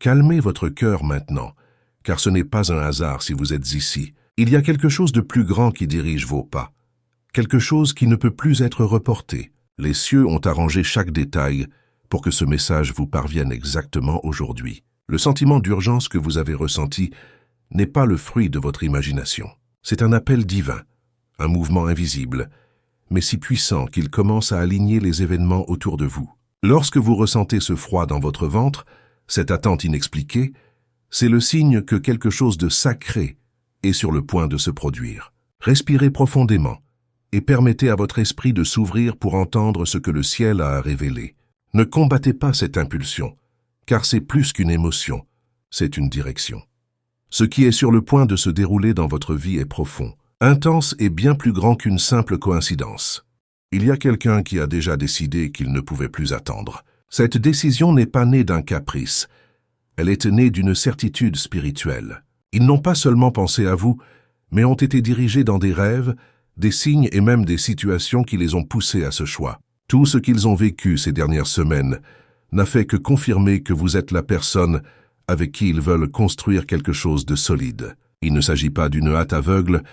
Calmez votre cœur maintenant, car ce n'est pas un hasard si vous êtes ici. Il y a quelque chose de plus grand qui dirige vos pas, quelque chose qui ne peut plus être reporté. Les cieux ont arrangé chaque détail pour que ce message vous parvienne exactement aujourd'hui. Le sentiment d'urgence que vous avez ressenti n'est pas le fruit de votre imagination. C'est un appel divin, un mouvement invisible, mais si puissant qu'il commence à aligner les événements autour de vous. Lorsque vous ressentez ce froid dans votre ventre, cette attente inexpliquée, c'est le signe que quelque chose de sacré est sur le point de se produire. Respirez profondément et permettez à votre esprit de s'ouvrir pour entendre ce que le ciel a à révéler. Ne combattez pas cette impulsion, car c'est plus qu'une émotion, c'est une direction. Ce qui est sur le point de se dérouler dans votre vie est profond, intense et bien plus grand qu'une simple coïncidence. Il y a quelqu'un qui a déjà décidé qu'il ne pouvait plus attendre. Cette décision n'est pas née d'un caprice, elle est née d'une certitude spirituelle. Ils n'ont pas seulement pensé à vous, mais ont été dirigés dans des rêves, des signes et même des situations qui les ont poussés à ce choix. Tout ce qu'ils ont vécu ces dernières semaines n'a fait que confirmer que vous êtes la personne avec qui ils veulent construire quelque chose de solide. Il ne s'agit pas d'une hâte aveugle,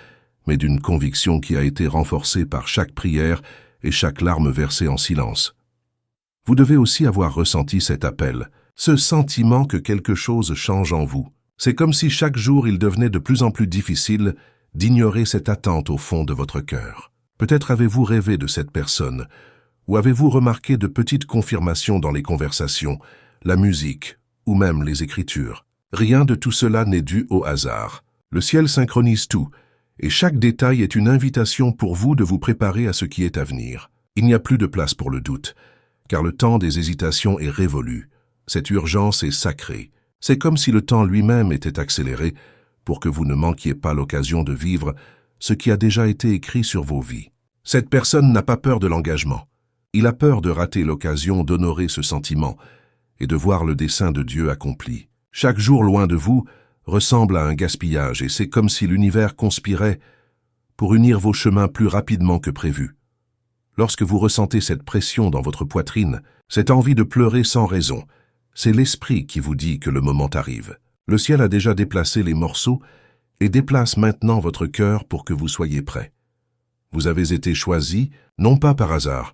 mais d'une conviction qui a été renforcée par chaque prière et chaque larme versée en silence. Vous devez aussi avoir ressenti cet appel, ce sentiment que quelque chose change en vous. C'est comme si chaque jour il devenait de plus en plus difficile d'ignorer cette attente au fond de votre cœur. Peut-être avez-vous rêvé de cette personne, ou avez-vous remarqué de petites confirmations dans les conversations, la musique, ou même les écritures. Rien de tout cela n'est dû au hasard. Le ciel synchronise tout, et chaque détail est une invitation pour vous de vous préparer à ce qui est à venir. Il n'y a plus de place pour le doute, car le temps des hésitations est révolu. Cette urgence est sacrée. C'est comme si le temps lui-même était accéléré pour que vous ne manquiez pas l'occasion de vivre ce qui a déjà été écrit sur vos vies. Cette personne n'a pas peur de l'engagement. Il a peur de rater l'occasion d'honorer ce sentiment et de voir le dessein de Dieu accompli. Chaque jour loin de vous ressemble à un gaspillage et c'est comme si l'univers conspirait pour unir vos chemins plus rapidement que prévu. Lorsque vous ressentez cette pression dans votre poitrine, cette envie de pleurer sans raison, c'est l'esprit qui vous dit que le moment arrive. Le ciel a déjà déplacé les morceaux et déplace maintenant votre cœur pour que vous soyez prêts. Vous avez été choisi, non pas par hasard,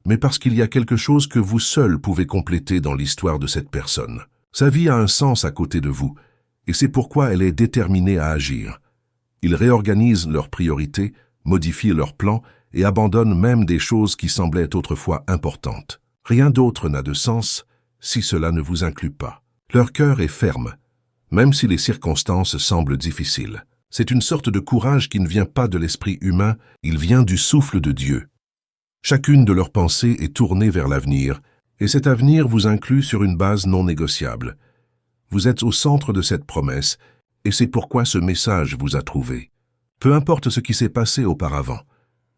mais parce qu'il y a quelque chose que vous seul pouvez compléter dans l'histoire de cette personne. Sa vie a un sens à côté de vous, et c'est pourquoi elle est déterminée à agir. Ils réorganisent leurs priorités, modifient leurs plans et abandonnent même des choses qui semblaient autrefois importantes. Rien d'autre n'a de sens si cela ne vous inclut pas. Leur cœur est ferme, même si les circonstances semblent difficiles. C'est une sorte de courage qui ne vient pas de l'esprit humain, il vient du souffle de Dieu. Chacune de leurs pensées est tournée vers l'avenir, et cet avenir vous inclut sur une base non négociable. Vous êtes au centre de cette promesse, et c'est pourquoi ce message vous a trouvé. Peu importe ce qui s'est passé auparavant,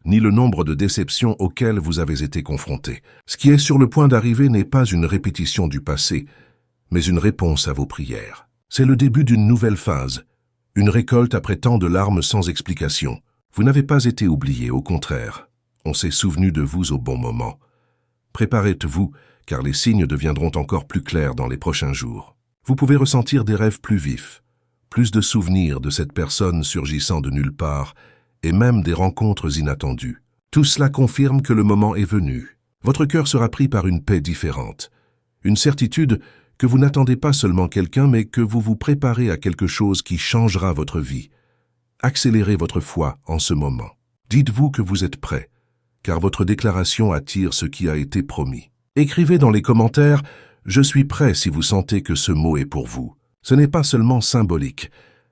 ni le nombre de déceptions auxquelles vous avez été confrontés. Ce qui est sur le point d'arriver n'est pas une répétition du passé, mais une réponse à vos prières. C'est le début d'une nouvelle phase, une récolte après tant de larmes sans explication. Vous n'avez pas été oublié, au contraire. On s'est souvenu de vous au bon moment. Préparez-vous, car les signes deviendront encore plus clairs dans les prochains jours. Vous pouvez ressentir des rêves plus vifs, plus de souvenirs de cette personne surgissant de nulle part, et même des rencontres inattendues. Tout cela confirme que le moment est venu. Votre cœur sera pris par une paix différente, une certitude que vous n'attendez pas seulement quelqu'un, mais que vous vous préparez à quelque chose qui changera votre vie. Accélérez votre foi en ce moment. Dites-vous que vous êtes prêt, car votre déclaration attire ce qui a été promis. Écrivez dans les commentaires « Je suis prêt » si vous sentez que ce mot est pour vous. Ce n'est pas seulement symbolique,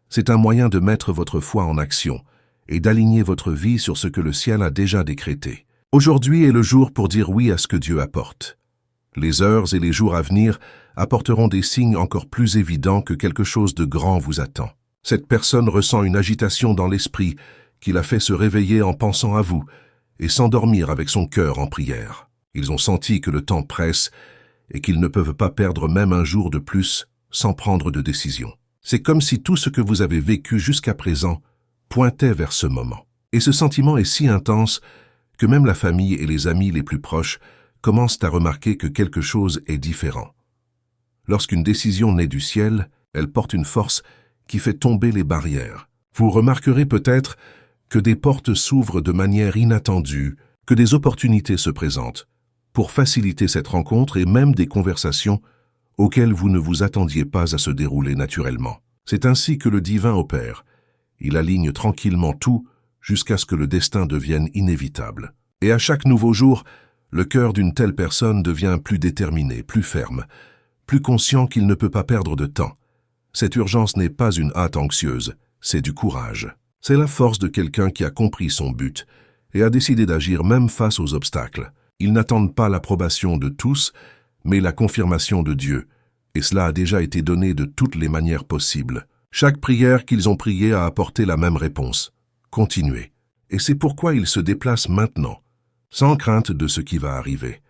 c'est un moyen de mettre votre foi en action et d'aligner votre vie sur ce que le ciel a déjà décrété. Aujourd'hui est le jour pour dire oui à ce que Dieu apporte. Les heures et les jours à venir apporteront des signes encore plus évidents que quelque chose de grand vous attend. Cette personne ressent une agitation dans l'esprit qui la fait se réveiller en pensant à vous et s'endormir avec son cœur en prière. Ils ont senti que le temps presse et qu'ils ne peuvent pas perdre même un jour de plus sans prendre de décision. C'est comme si tout ce que vous avez vécu jusqu'à présent pointait vers ce moment. Et ce sentiment est si intense que même la famille et les amis les plus proches commencent à remarquer que quelque chose est différent. Lorsqu'une décision naît du ciel, elle porte une force qui fait tomber les barrières. Vous remarquerez peut-être que des portes s'ouvrent de manière inattendue, que des opportunités se présentent, pour faciliter cette rencontre et même des conversations auxquelles vous ne vous attendiez pas à se dérouler naturellement. C'est ainsi que le divin opère. Il aligne tranquillement tout jusqu'à ce que le destin devienne inévitable. Et à chaque nouveau jour, le cœur d'une telle personne devient plus déterminé, plus ferme, plus conscient qu'il ne peut pas perdre de temps. Cette urgence n'est pas une hâte anxieuse, c'est du courage. C'est la force de quelqu'un qui a compris son but et a décidé d'agir même face aux obstacles. Ils n'attendent pas l'approbation de tous, mais la confirmation de Dieu, et cela a déjà été donné de toutes les manières possibles. Chaque prière qu'ils ont priée a apporté la même réponse. Continuez. Et c'est pourquoi ils se déplacent maintenant, sans crainte de ce qui va arriver.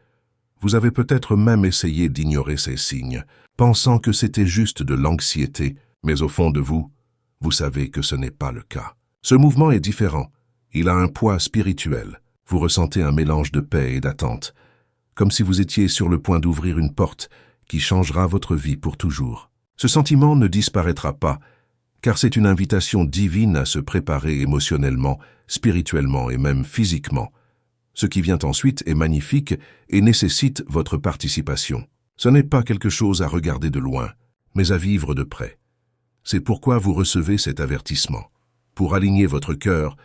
Vous avez peut-être même essayé d'ignorer ces signes, pensant que c'était juste de l'anxiété, mais au fond de vous, vous savez que ce n'est pas le cas. Ce mouvement est différent. Il a un poids spirituel. Vous ressentez un mélange de paix et d'attente, comme si vous étiez sur le point d'ouvrir une porte qui changera votre vie pour toujours. Ce sentiment ne disparaîtra pas, car c'est une invitation divine à se préparer émotionnellement, spirituellement et même physiquement. Ce qui vient ensuite est magnifique et nécessite votre participation. Ce n'est pas quelque chose à regarder de loin, mais à vivre de près. C'est pourquoi vous recevez cet avertissement, pour aligner votre cœur,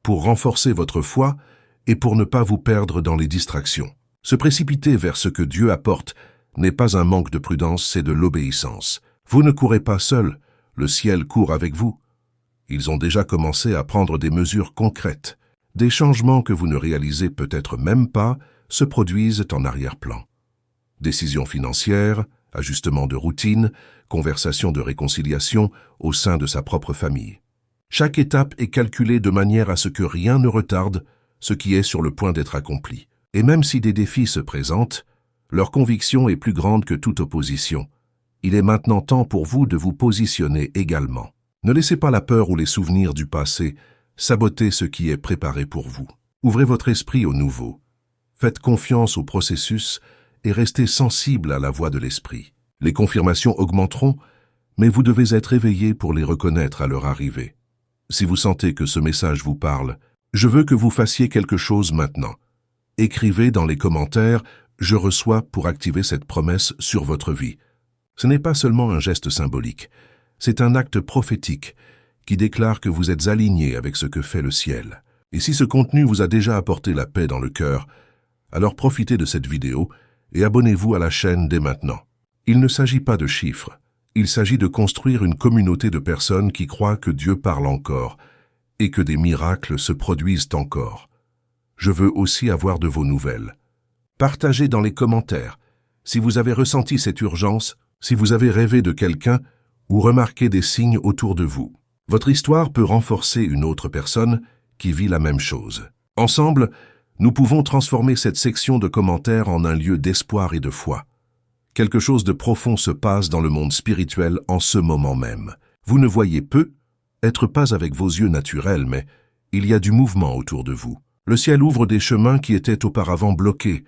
pour renforcer votre foi et pour ne pas vous perdre dans les distractions. Se précipiter vers ce que Dieu apporte n'est pas un manque de prudence, c'est de l'obéissance. Vous ne courez pas seul, le ciel court avec vous. Ils ont déjà commencé à prendre des mesures concrètes. Des changements que vous ne réalisez peut-être même pas se produisent en arrière-plan. Décisions financières, ajustements de routine, conversations de réconciliation au sein de sa propre famille. Chaque étape est calculée de manière à ce que rien ne retarde ce qui est sur le point d'être accompli. Et même si des défis se présentent, leur conviction est plus grande que toute opposition. Il est maintenant temps pour vous de vous positionner également. Ne laissez pas la peur ou les souvenirs du passé saboter ce qui est préparé pour vous. Ouvrez votre esprit au nouveau. Faites confiance au processus et restez sensible à la voix de l'esprit. Les confirmations augmenteront, mais vous devez être éveillé pour les reconnaître à leur arrivée. Si vous sentez que ce message vous parle, je veux que vous fassiez quelque chose maintenant. Écrivez dans les commentaires « Je reçois » pour activer cette promesse sur votre vie. Ce n'est pas seulement un geste symbolique, c'est un acte prophétique qui déclare que vous êtes aligné avec ce que fait le ciel. Et si ce contenu vous a déjà apporté la paix dans le cœur, alors profitez de cette vidéo et abonnez-vous à la chaîne dès maintenant. Il ne s'agit pas de chiffres, il s'agit de construire une communauté de personnes qui croient que Dieu parle encore et que des miracles se produisent encore. Je veux aussi avoir de vos nouvelles. Partagez dans les commentaires si vous avez ressenti cette urgence, si vous avez rêvé de quelqu'un ou remarqué des signes autour de vous. Votre histoire peut renforcer une autre personne qui vit la même chose. Ensemble, nous pouvons transformer cette section de commentaires en un lieu d'espoir et de foi. Quelque chose de profond se passe dans le monde spirituel en ce moment même. Vous ne voyez peut-être pas avec vos yeux naturels, mais il y a du mouvement autour de vous. Le ciel ouvre des chemins qui étaient auparavant bloqués,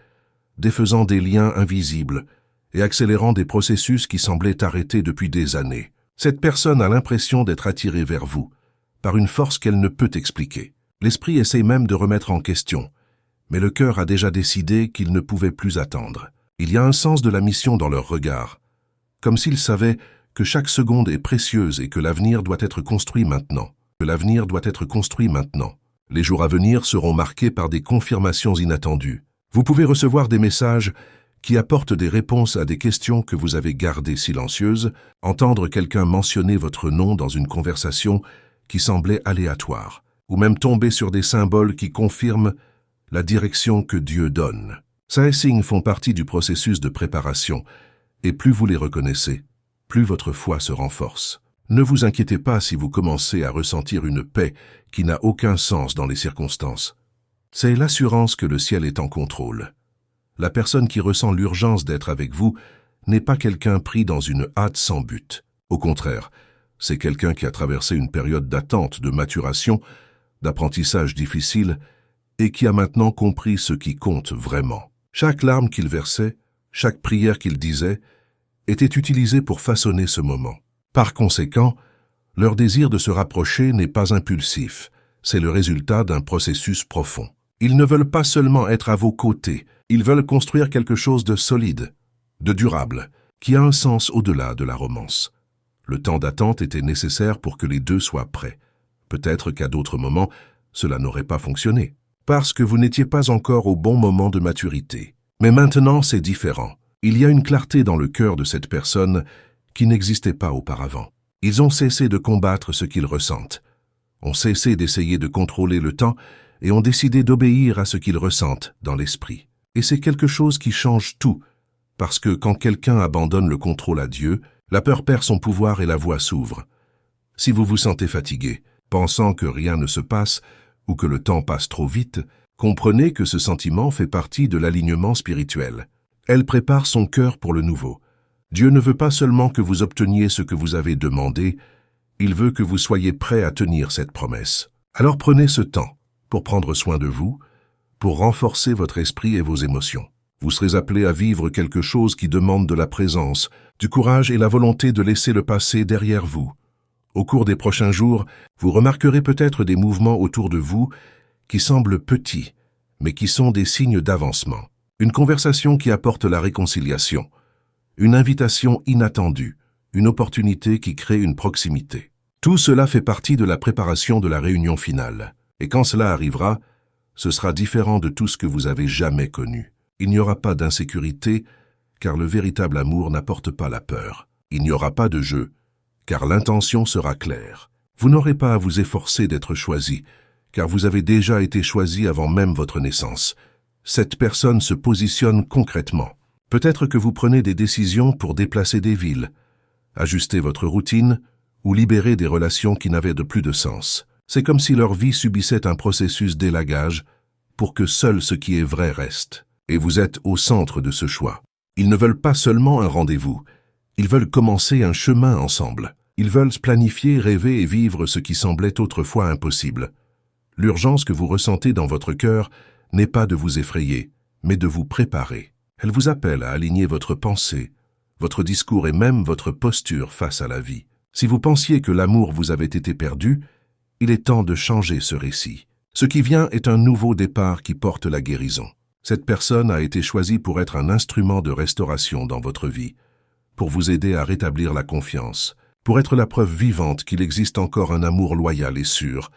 défaisant des liens invisibles et accélérant des processus qui semblaient arrêtés depuis des années. Cette personne a l'impression d'être attirée vers vous, par une force qu'elle ne peut expliquer. L'esprit essaie même de remettre en question, mais le cœur a déjà décidé qu'il ne pouvait plus attendre. Il y a un sens de la mission dans leur regard, comme s'ils savaient que chaque seconde est précieuse et que l'avenir doit être construit maintenant. Les jours à venir seront marqués par des confirmations inattendues. Vous pouvez recevoir des messages qui apportent des réponses à des questions que vous avez gardées silencieuses, entendre quelqu'un mentionner votre nom dans une conversation qui semblait aléatoire, ou même tomber sur des symboles qui confirment la direction que Dieu donne. Ces signes font partie du processus de préparation, et plus vous les reconnaissez, plus votre foi se renforce. Ne vous inquiétez pas si vous commencez à ressentir une paix qui n'a aucun sens dans les circonstances. C'est l'assurance que le ciel est en contrôle. La personne qui ressent l'urgence d'être avec vous n'est pas quelqu'un pris dans une hâte sans but. Au contraire, c'est quelqu'un qui a traversé une période d'attente, de maturation, d'apprentissage difficile et qui a maintenant compris ce qui compte vraiment. Chaque larme qu'il versait, chaque prière qu'il disait, était utilisé pour façonner ce moment. Par conséquent, leur désir de se rapprocher n'est pas impulsif, c'est le résultat d'un processus profond. Ils ne veulent pas seulement être à vos côtés, ils veulent construire quelque chose de solide, de durable, qui a un sens au-delà de la romance. Le temps d'attente était nécessaire pour que les deux soient prêts. Peut-être qu'à d'autres moments, cela n'aurait pas fonctionné, parce que vous n'étiez pas encore au bon moment de maturité. Mais maintenant, c'est différent. Il y a une clarté dans le cœur de cette personne qui n'existait pas auparavant. Ils ont cessé de combattre ce qu'ils ressentent, ont cessé d'essayer de contrôler le temps et ont décidé d'obéir à ce qu'ils ressentent dans l'esprit. Et c'est quelque chose qui change tout, parce que quand quelqu'un abandonne le contrôle à Dieu, la peur perd son pouvoir et la voie s'ouvre. Si vous vous sentez fatigué, pensant que rien ne se passe ou que le temps passe trop vite, comprenez que ce sentiment fait partie de l'alignement spirituel. Elle prépare son cœur pour le nouveau. Dieu ne veut pas seulement que vous obteniez ce que vous avez demandé, il veut que vous soyez prêt à tenir cette promesse. Alors prenez ce temps pour prendre soin de vous, pour renforcer votre esprit et vos émotions. Vous serez appelé à vivre quelque chose qui demande de la présence, du courage et la volonté de laisser le passé derrière vous. Au cours des prochains jours, vous remarquerez peut-être des mouvements autour de vous qui semblent petits, mais qui sont des signes d'avancement. Une conversation qui apporte la réconciliation, une invitation inattendue, une opportunité qui crée une proximité. Tout cela fait partie de la préparation de la réunion finale. Et quand cela arrivera, ce sera différent de tout ce que vous avez jamais connu. Il n'y aura pas d'insécurité, car le véritable amour n'apporte pas la peur. Il n'y aura pas de jeu, car l'intention sera claire. Vous n'aurez pas à vous efforcer d'être choisi, car vous avez déjà été choisi avant même votre naissance. Cette personne se positionne concrètement. Peut-être que vous prenez des décisions pour déplacer des villes, ajuster votre routine ou libérer des relations qui n'avaient de plus de sens. C'est comme si leur vie subissait un processus d'élagage pour que seul ce qui est vrai reste. Et vous êtes au centre de ce choix. Ils ne veulent pas seulement un rendez-vous, ils veulent commencer un chemin ensemble. Ils veulent planifier, rêver et vivre ce qui semblait autrefois impossible. L'urgence que vous ressentez dans votre cœur n'est pas de vous effrayer, mais de vous préparer. Elle vous appelle à aligner votre pensée, votre discours et même votre posture face à la vie. Si vous pensiez que l'amour vous avait été perdu, il est temps de changer ce récit. Ce qui vient est un nouveau départ qui porte la guérison. Cette personne a été choisie pour être un instrument de restauration dans votre vie, pour vous aider à rétablir la confiance, pour être la preuve vivante qu'il existe encore un amour loyal et sûr,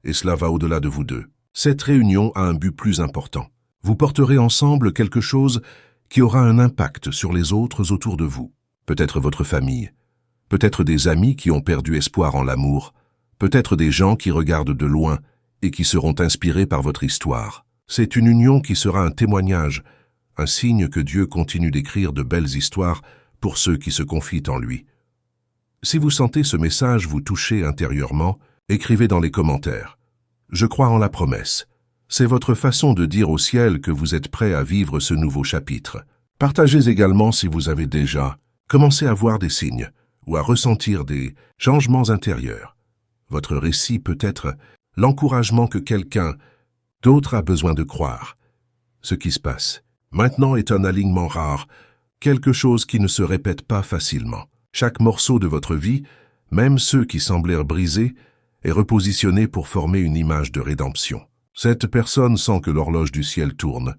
et cela va au-delà de vous deux. Cette réunion a un but plus important. Vous porterez ensemble quelque chose qui aura un impact sur les autres autour de vous. Peut-être votre famille, peut-être des amis qui ont perdu espoir en l'amour, peut-être des gens qui regardent de loin et qui seront inspirés par votre histoire. C'est une union qui sera un témoignage, un signe que Dieu continue d'écrire de belles histoires pour ceux qui se confient en lui. Si vous sentez ce message vous toucher intérieurement, écrivez dans les commentaires. Je crois en la promesse. C'est votre façon de dire au ciel que vous êtes prêt à vivre ce nouveau chapitre. Partagez également si vous avez déjà commencé à voir des signes ou à ressentir des changements intérieurs. Votre récit peut être l'encouragement que quelqu'un d'autre a besoin de croire. Ce qui se passe maintenant est un alignement rare, quelque chose qui ne se répète pas facilement. Chaque morceau de votre vie, même ceux qui semblèrent brisés, est repositionné pour former une image de rédemption. Cette personne sent que l'horloge du ciel tourne,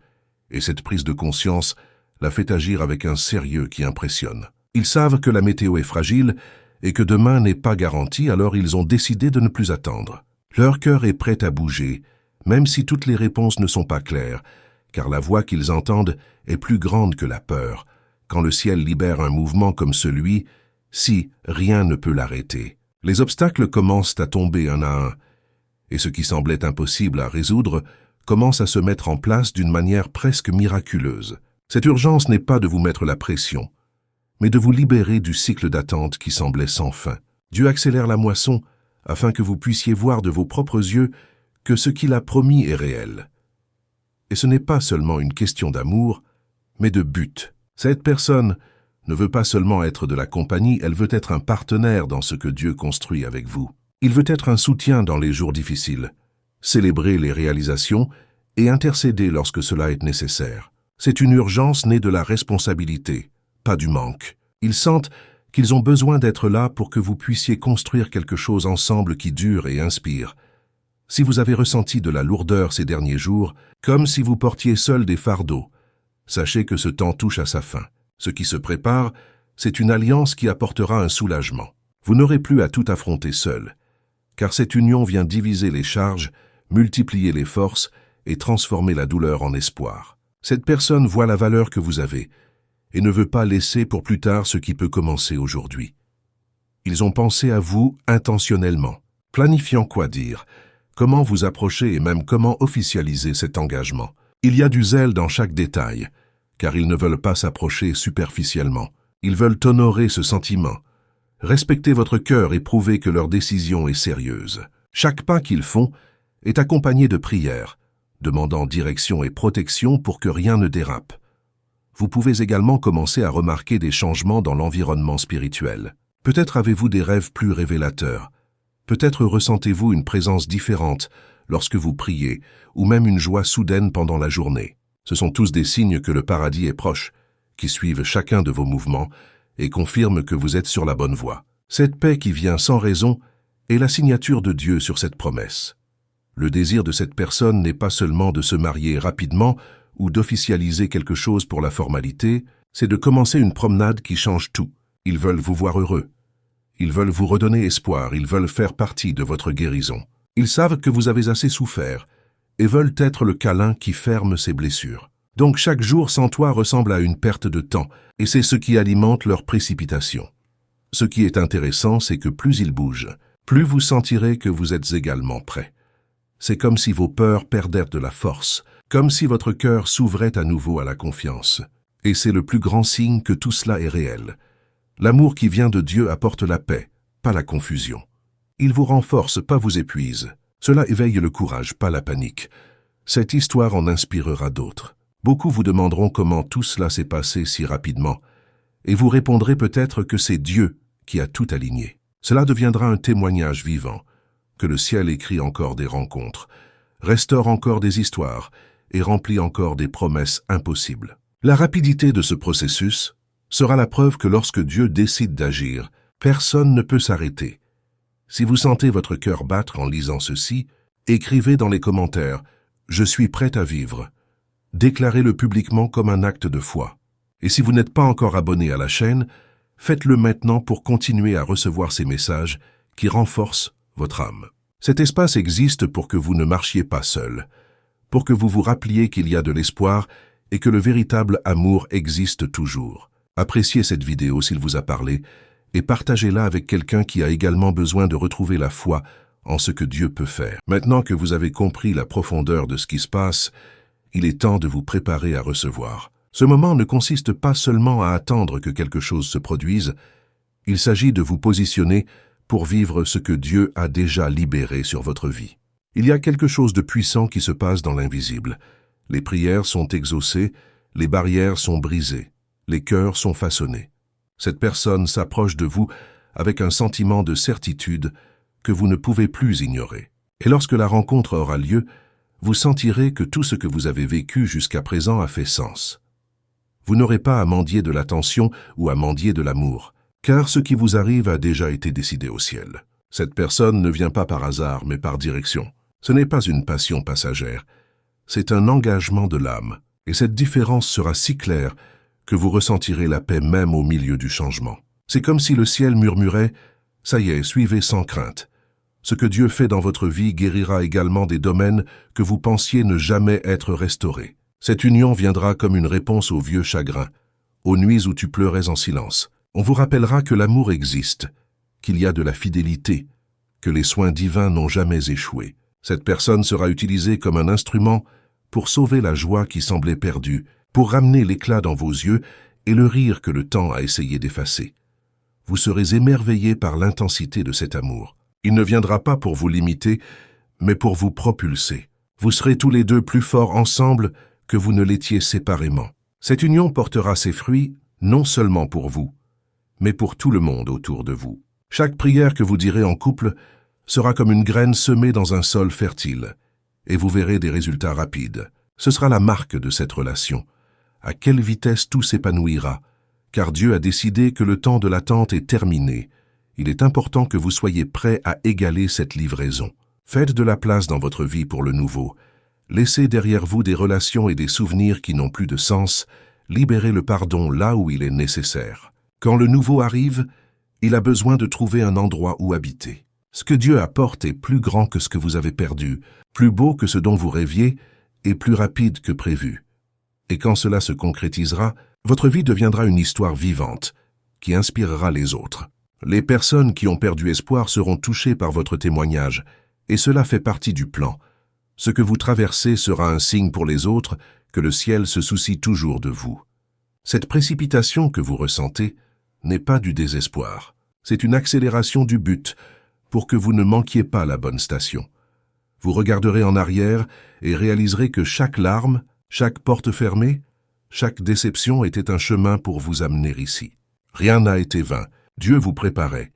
et cette prise de conscience la fait agir avec un sérieux qui impressionne. Ils savent que la météo est fragile et que demain n'est pas garanti, alors ils ont décidé de ne plus attendre. Leur cœur est prêt à bouger, même si toutes les réponses ne sont pas claires, car la voix qu'ils entendent est plus grande que la peur. Quand le ciel libère un mouvement comme celui-ci, rien ne peut l'arrêter. Les obstacles commencent à tomber un à un, et ce qui semblait impossible à résoudre commence à se mettre en place d'une manière presque miraculeuse. Cette urgence n'est pas de vous mettre la pression, mais de vous libérer du cycle d'attente qui semblait sans fin. Dieu accélère la moisson afin que vous puissiez voir de vos propres yeux que ce qu'il a promis est réel. Et ce n'est pas seulement une question d'amour, mais de but. Cette personne ne veut pas seulement être de la compagnie, elle veut être un partenaire dans ce que Dieu construit avec vous. Il veut être un soutien dans les jours difficiles, célébrer les réalisations et intercéder lorsque cela est nécessaire. C'est une urgence née de la responsabilité, pas du manque. Ils sentent qu'ils ont besoin d'être là pour que vous puissiez construire quelque chose ensemble qui dure et inspire. Si vous avez ressenti de la lourdeur ces derniers jours, comme si vous portiez seul des fardeaux, sachez que ce temps touche à sa fin. Ce qui se prépare, c'est une alliance qui apportera un soulagement. Vous n'aurez plus à tout affronter seul, car cette union vient diviser les charges, multiplier les forces et transformer la douleur en espoir. Cette personne voit la valeur que vous avez et ne veut pas laisser pour plus tard ce qui peut commencer aujourd'hui. Ils ont pensé à vous intentionnellement, planifiant quoi dire, comment vous approcher et même comment officialiser cet engagement. Il y a du zèle dans chaque détail, car ils ne veulent pas s'approcher superficiellement. Ils veulent honorer ce sentiment, respecter votre cœur et prouver que leur décision est sérieuse. Chaque pas qu'ils font est accompagné de prières, demandant direction et protection pour que rien ne dérape. Vous pouvez également commencer à remarquer des changements dans l'environnement spirituel. Peut-être avez-vous des rêves plus révélateurs. Peut-être ressentez-vous une présence différente lorsque vous priez, ou même une joie soudaine pendant la journée. Ce sont tous des signes que le paradis est proche, qui suivent chacun de vos mouvements et confirment que vous êtes sur la bonne voie. Cette paix qui vient sans raison est la signature de Dieu sur cette promesse. Le désir de cette personne n'est pas seulement de se marier rapidement ou d'officialiser quelque chose pour la formalité, c'est de commencer une promenade qui change tout. Ils veulent vous voir heureux. Ils veulent vous redonner espoir, ils veulent faire partie de votre guérison. Ils savent que vous avez assez souffert et veulent être le câlin qui ferme ces blessures. Donc chaque jour sans toi ressemble à une perte de temps, et c'est ce qui alimente leur précipitation. Ce qui est intéressant, c'est que plus ils bougent, plus vous sentirez que vous êtes également prêt. C'est comme si vos peurs perdaient de la force, comme si votre cœur s'ouvrait à nouveau à la confiance. Et c'est le plus grand signe que tout cela est réel. L'amour qui vient de Dieu apporte la paix, pas la confusion. Il vous renforce, pas vous épuise. Cela éveille le courage, pas la panique. Cette histoire en inspirera d'autres. Beaucoup vous demanderont comment tout cela s'est passé si rapidement, et vous répondrez peut-être que c'est Dieu qui a tout aligné. Cela deviendra un témoignage vivant, que le ciel écrit encore des rencontres, restaure encore des histoires et remplit encore des promesses impossibles. La rapidité de ce processus sera la preuve que lorsque Dieu décide d'agir, personne ne peut s'arrêter. Si vous sentez votre cœur battre en lisant ceci, écrivez dans les commentaires « Je suis prêt à vivre ». Déclarez-le publiquement comme un acte de foi. Et si vous n'êtes pas encore abonné à la chaîne, faites-le maintenant pour continuer à recevoir ces messages qui renforcent votre âme. Cet espace existe pour que vous ne marchiez pas seul, pour que vous vous rappeliez qu'il y a de l'espoir et que le véritable amour existe toujours. Appréciez cette vidéo s'il vous a parlé et partagez-la avec quelqu'un qui a également besoin de retrouver la foi en ce que Dieu peut faire. Maintenant que vous avez compris la profondeur de ce qui se passe, il est temps de vous préparer à recevoir. Ce moment ne consiste pas seulement à attendre que quelque chose se produise, il s'agit de vous positionner pour vivre ce que Dieu a déjà libéré sur votre vie. Il y a quelque chose de puissant qui se passe dans l'invisible. Les prières sont exaucées, les barrières sont brisées, les cœurs sont façonnés. Cette personne s'approche de vous avec un sentiment de certitude que vous ne pouvez plus ignorer. Et lorsque la rencontre aura lieu, vous sentirez que tout ce que vous avez vécu jusqu'à présent a fait sens. Vous n'aurez pas à mendier de l'attention ou à mendier de l'amour, car ce qui vous arrive a déjà été décidé au ciel. Cette personne ne vient pas par hasard, mais par direction. Ce n'est pas une passion passagère, c'est un engagement de l'âme, et cette différence sera si claire que vous ressentirez la paix même au milieu du changement. C'est comme si le ciel murmurait « Ça y est, suivez sans crainte ». Ce que Dieu fait dans votre vie guérira également des domaines que vous pensiez ne jamais être restaurés. Cette union viendra comme une réponse aux vieux chagrins, aux nuits où tu pleurais en silence. On vous rappellera que l'amour existe, qu'il y a de la fidélité, que les soins divins n'ont jamais échoué. Cette personne sera utilisée comme un instrument pour sauver la joie qui semblait perdue, pour ramener l'éclat dans vos yeux et le rire que le temps a essayé d'effacer. Vous serez émerveillés par l'intensité de cet amour. Il ne viendra pas pour vous limiter, mais pour vous propulser. Vous serez tous les deux plus forts ensemble que vous ne l'étiez séparément. Cette union portera ses fruits non seulement pour vous, mais pour tout le monde autour de vous. Chaque prière que vous direz en couple sera comme une graine semée dans un sol fertile, et vous verrez des résultats rapides. Ce sera la marque de cette relation. À quelle vitesse tout s'épanouira, car Dieu a décidé que le temps de l'attente est terminé. Il est important que vous soyez prêts à égaler cette livraison. Faites de la place dans votre vie pour le nouveau. Laissez derrière vous des relations et des souvenirs qui n'ont plus de sens. Libérez le pardon là où il est nécessaire. Quand le nouveau arrive, il a besoin de trouver un endroit où habiter. Ce que Dieu apporte est plus grand que ce que vous avez perdu, plus beau que ce dont vous rêviez et plus rapide que prévu. Et quand cela se concrétisera, votre vie deviendra une histoire vivante qui inspirera les autres. Les personnes qui ont perdu espoir seront touchées par votre témoignage, et cela fait partie du plan. Ce que vous traversez sera un signe pour les autres que le ciel se soucie toujours de vous. Cette précipitation que vous ressentez n'est pas du désespoir. C'est une accélération du but pour que vous ne manquiez pas la bonne station. Vous regarderez en arrière et réaliserez que chaque larme, chaque porte fermée, chaque déception était un chemin pour vous amener ici. Rien n'a été vain. Dieu vous préparait,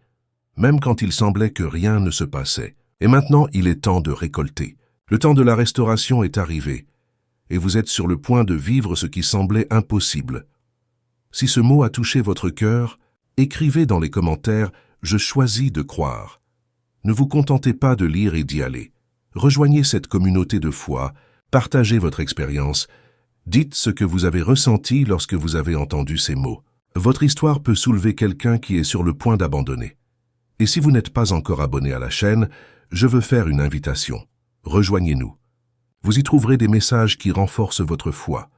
même quand il semblait que rien ne se passait. Et maintenant, il est temps de récolter. Le temps de la restauration est arrivé, et vous êtes sur le point de vivre ce qui semblait impossible. Si ce mot a touché votre cœur, écrivez dans les commentaires « Je choisis de croire ». Ne vous contentez pas de lire et d'y aller. Rejoignez cette communauté de foi, partagez votre expérience, dites ce que vous avez ressenti lorsque vous avez entendu ces mots. Votre histoire peut soulever quelqu'un qui est sur le point d'abandonner. Et si vous n'êtes pas encore abonné à la chaîne, je veux faire une invitation. Rejoignez-nous. Vous y trouverez des messages qui renforcent votre foi,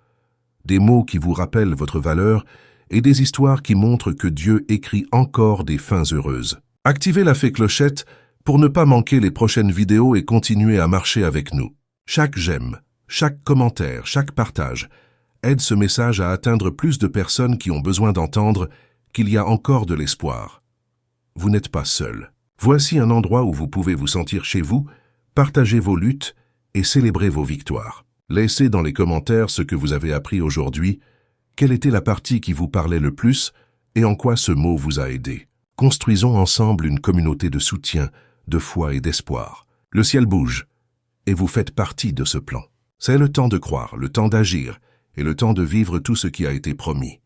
des mots qui vous rappellent votre valeur et des histoires qui montrent que Dieu écrit encore des fins heureuses. Activez la fée clochette pour ne pas manquer les prochaines vidéos et continuer à marcher avec nous. Chaque j'aime, chaque commentaire, chaque partage aide ce message à atteindre plus de personnes qui ont besoin d'entendre qu'il y a encore de l'espoir. Vous n'êtes pas seul. Voici un endroit où vous pouvez vous sentir chez vous, partager vos luttes et célébrer vos victoires. Laissez dans les commentaires ce que vous avez appris aujourd'hui, quelle était la partie qui vous parlait le plus et en quoi ce mot vous a aidé. Construisons ensemble une communauté de soutien, de foi et d'espoir. Le ciel bouge et vous faites partie de ce plan. C'est le temps de croire, le temps d'agir et le temps de vivre tout ce qui a été promis,